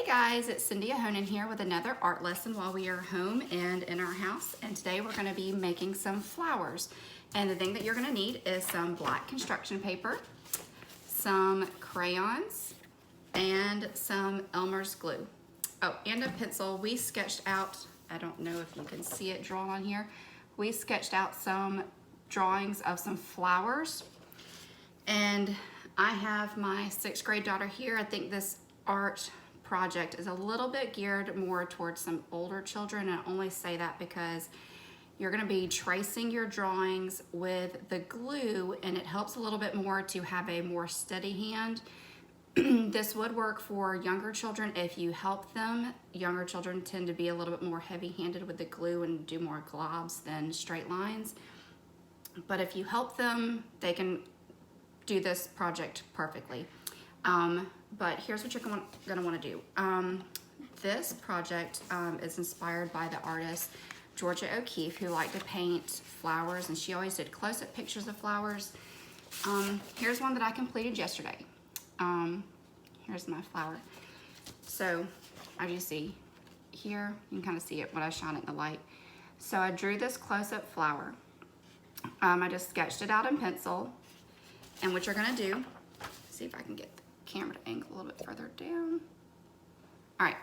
Guys, it's Cindy Ahonen here with another art lesson while we are home and in our house. And today we're going to be making some flowers. And the thing that you're going to need is some black construction paper, some crayons, and some Elmer's glue. Oh, and a pencil. We sketched out, I don't know if you can see it drawn on here, we sketched out some drawings of some flowers. And I have my 6th grade daughter here. I think this art project is a little bit geared more towards some older children, and I only say that because you're going to be tracing your drawings with the glue, and it helps a little bit more to have a more steady hand. This would work for younger children if you help them. Younger children tend to be a little bit more heavy-handed with the glue and do more globs than straight lines, but if you help them, they can do this project perfectly. But here's what you're gonna wanna do. This project is inspired by the artist Georgia O'Keeffe, who liked to paint flowers, and she always did close-up pictures of flowers. Here's one that I completed yesterday. Here's my flower. So as you see here, you can kind of see it when I shine it in the light. So I drew this close-up flower. I just sketched it out in pencil. And what you're gonna do, see if I can get the camera to angle a little bit further down. All right,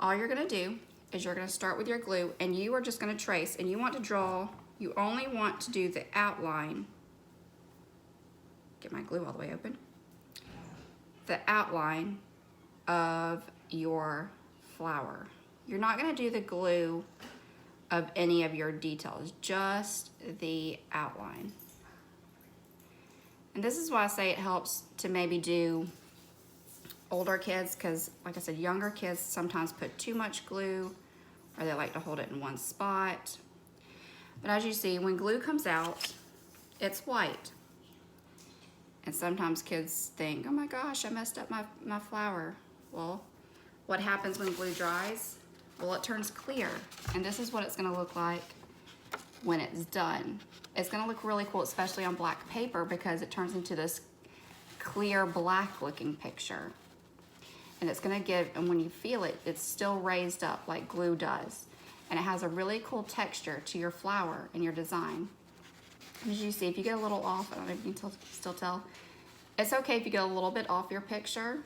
all you're gonna do is you're gonna start with your glue, and you are just gonna trace, and you want to draw, you only want to do the outline. Get my glue all the way open. The outline of your flower. You're not gonna do the glue of any of your details, just the outline. And this is why I say it helps to maybe do older kids, because like I said, younger kids sometimes put too much glue, or they like to hold it in one spot. But as you see, when glue comes out, it's white. And sometimes kids think, oh my gosh, I messed up my flower. Well, what happens when glue dries? Well, it turns clear. And this is what it's gonna look like when it's done. It's gonna look really cool, especially on black paper, because it turns into this clear black looking picture. And it's gonna give, and when you feel it, it's still raised up like glue does. And it has a really cool texture to your flower and your design. As you see, if you get a little off, I don't know if you can still tell, it's okay if you get a little bit off your picture,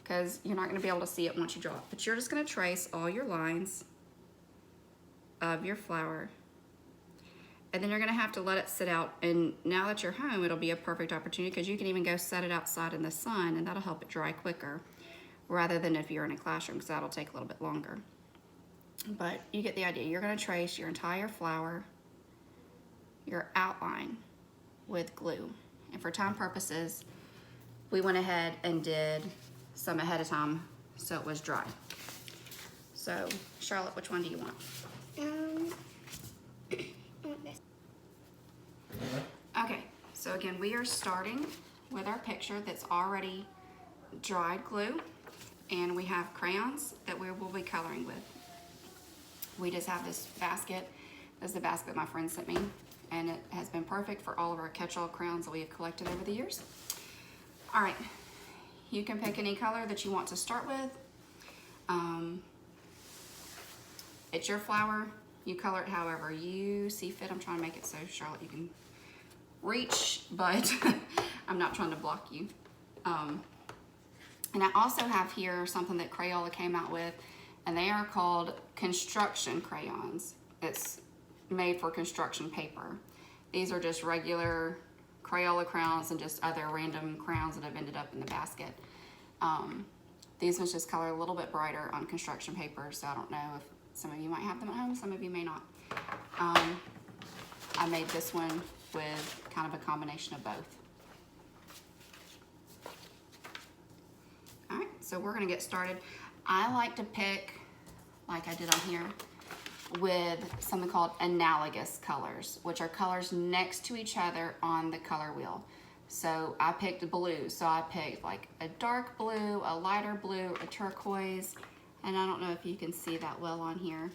because you're not gonna be able to see it once you draw it. But you're just gonna trace all your lines of your flower. And then you're gonna have to let it sit out. And now that you're home, it'll be a perfect opportunity, because you can even go set it outside in the sun, and that'll help it dry quicker, rather than if you're in a classroom, because that'll take a little bit longer. But you get the idea. You're gonna trace your entire flower, your outline, with glue. And for time purposes, we went ahead and did some ahead of time so it was dry. So, Charlotte, which one do you want? This. Okay, so again, we are starting with our picture that's already dried glue, and we have crayons that we will be coloring with. We just have this basket. This is the basket that my friend sent me, and it has been perfect for all of our catch-all crayons that we have collected over the years. All right, you can pick any color that you want to start with. It's your flower. You color it however you see fit. I'm trying to make it so, Charlotte, you can reach, but I'm not trying to block you. And I also have here something that Crayola came out with, and they are called construction crayons. It's made for construction paper. These are just regular Crayola crayons and just other random crayons that have ended up in the basket. These ones just color a little bit brighter on construction paper, so I don't know if some of you might have them at home, some of you may not. I made this one with kind of a combination of both. All right, so we're gonna get started. I like to pick, like I did on here, with something called analogous colors, which are colors next to each other on the color wheel. So I picked blue, so I picked like a dark blue, a lighter blue, a turquoise, and I don't know if you can see that well on here.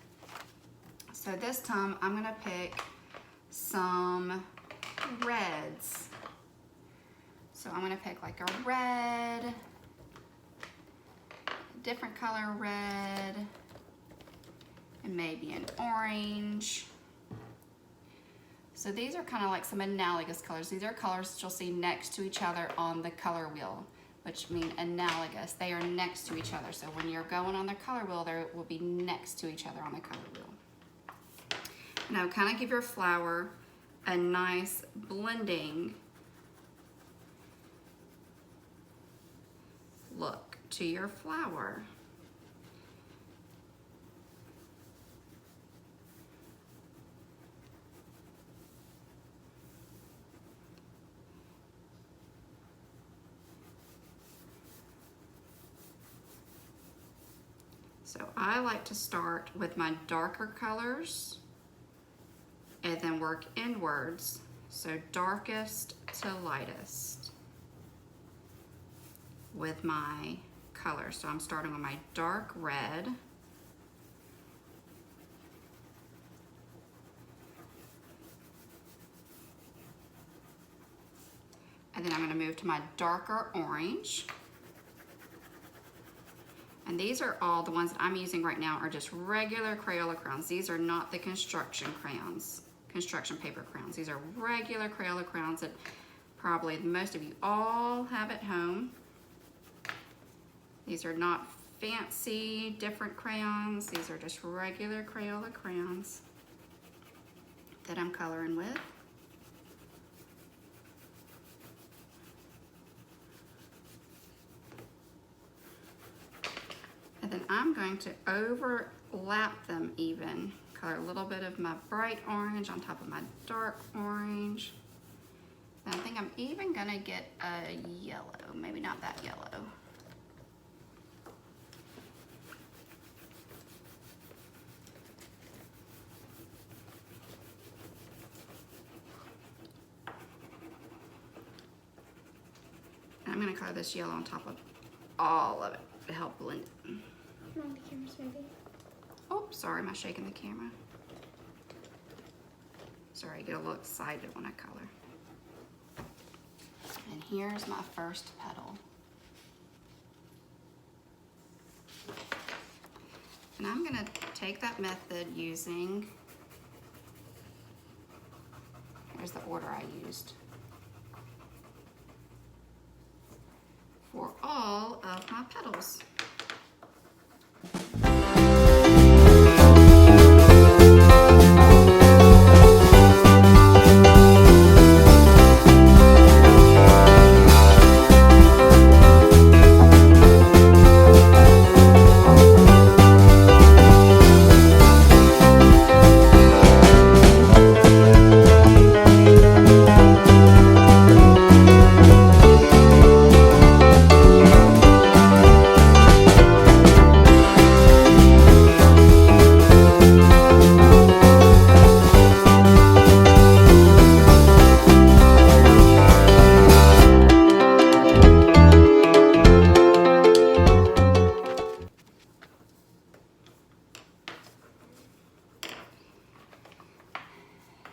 So this time I'm gonna pick some reds. So I'm gonna pick like a red, different color red and maybe an orange. So these are kind of like some analogous colors. These are colors that you'll see next to each other on the color wheel, which mean analogous. They are next to each other. So when you're going on the color wheel, they will be next to each other on the color wheel. Now kind of give your flower a nice blending look to your flower. So I like to start with my darker colors and then work inwards. So darkest to lightest with my color. So I'm starting with my dark red. And then I'm going to move to my darker orange. And these are all the ones that I'm using right now are just regular Crayola crayons. These are not the construction crayons, construction paper crayons. These are regular Crayola crayons that probably most of you all have at home. These are not fancy, different crayons. These are just regular Crayola crayons that I'm coloring with. And then I'm going to overlap them even. Color a little bit of my bright orange on top of my dark orange. And I think I'm even gonna get a yellow, maybe not that yellow. And I'm gonna color this yellow on top of all of it to help blend it. Mom, the camera's moving. Oh, sorry, am I shaking the camera? Sorry, I get a little excited when I color. And here's my first petal. And I'm gonna take that method using, here's the order I used, for all of my petals.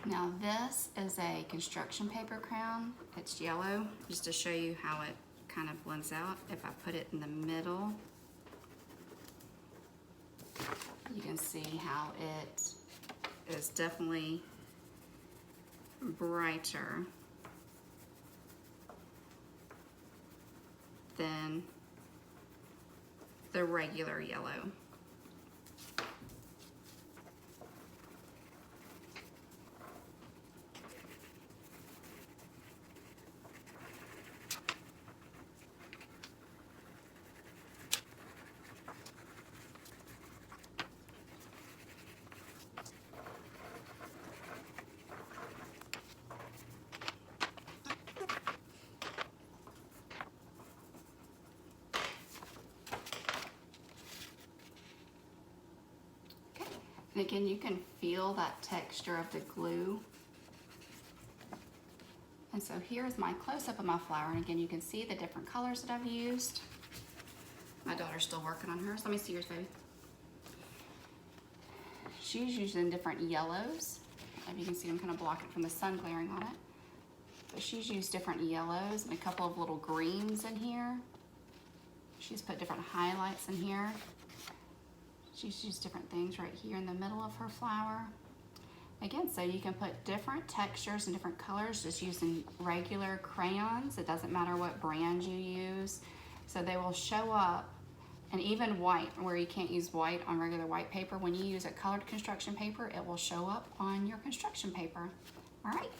Now this is a construction paper crayon. It's yellow, just to show you how it kind of blends out. If I put it in the middle, you can see how it is definitely brighter than the regular yellow. And again, you can feel that texture of the glue. And so here's my close-up of my flower. And again, you can see the different colors that I've used. My daughter's still working on hers. Let me see yours, baby. She's using different yellows. If you can see, I'm kind of blocking from the sun glaring on it. But she's used different yellows and a couple of little greens in here. She's put different highlights in here. She's used different things right here in the middle of her flower. Again, so you can put different textures and different colors just using regular crayons. It doesn't matter what brand you use. So they will show up, and even white, where you can't use white on regular white paper, when you use a colored construction paper, it will show up on your construction paper. All right,